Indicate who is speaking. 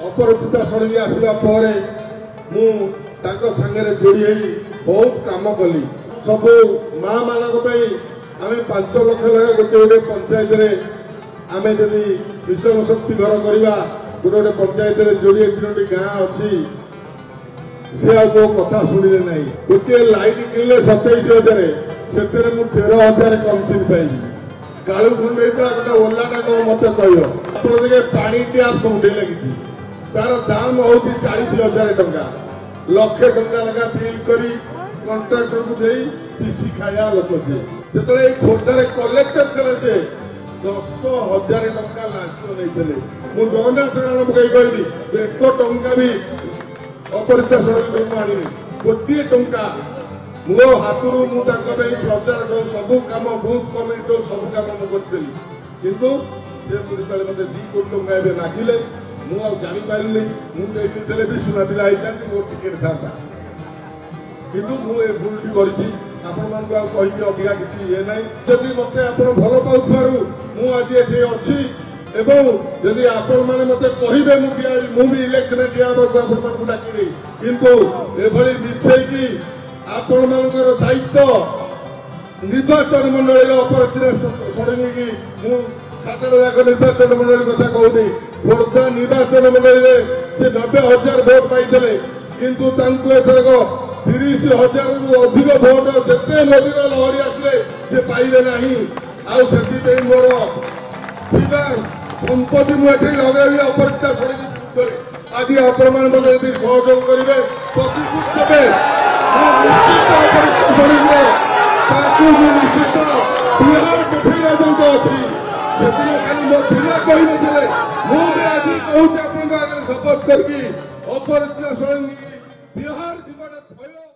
Speaker 1: अपरिचिता षडंगी आसवा पर मुझे जोड़ी बहुत कम कली सब माँ मानक आम 5 लाख लगा गोटे गोटे पंचायत आम जदि मिशन शक्ति घर करवा गोटे गोटे पंचायत जोड़े 3टी गाँ अच्छी सी आ कथा शुणिले ना गोटे लाइट किणले 27,000 से 13,000 कमिशन पाइबी कालू खुंडे गोटे ओलाटा कौन मत कह पानी टैप सब लगी तार दाम हूँ 40,000 टंका लक्षे टंका लगा बिल कर कंट्राक्टर को दे पीसी खाया लोक से जो खोर्धार कलेक्टर थे से 10,000 टंका लांच नहीं मुझे जगन्नाथ नारायण कहली 1 टंका भी अपरिचिता षडंगी आनी गोटे टंका मो हाथ प्रचार करूँ सब कम बूथ कमिटी सब कम मुझे किंतु से मुझे मत 2 कोटी टंका ए मागिले मुझे जापारे मुझे भी सुना पिला मोर टिकेट था किंतु मुझे भूलटी करी अधिका किसी ये ना जदि मत भल पाऊ मुझे अच्छी एवं जदि आपण मैंने मत कहे मुझे इलेक्शन आपको डाकिनी किंतु एभली मिछे कि आपण मानकर दायित्व निर्वाचन मंडल अपरिचिता षडंगी की मु 7टा जाक निर्वाचन मंडल कथा कहूनी खोर्धा निर्वाचन मंडल से 90,000 भोट पाई किंतु एथरक 30,000 रु अधिक भोट जिते मोदी लहरी आसले से पाइबे ना मोर संपत्ति मुझे लगे अपरिचिता षडंगी विरुद्ध आज आपण मैंने यदि सहयोग करेंगे प्रतिशोध देवे निश्चित बिहार पठेगा जो अच्छी से मो पिला कही नथिले मुझे आज कहूँ आप शपथ करके अपरिचिता षडंगी बिहार जीवन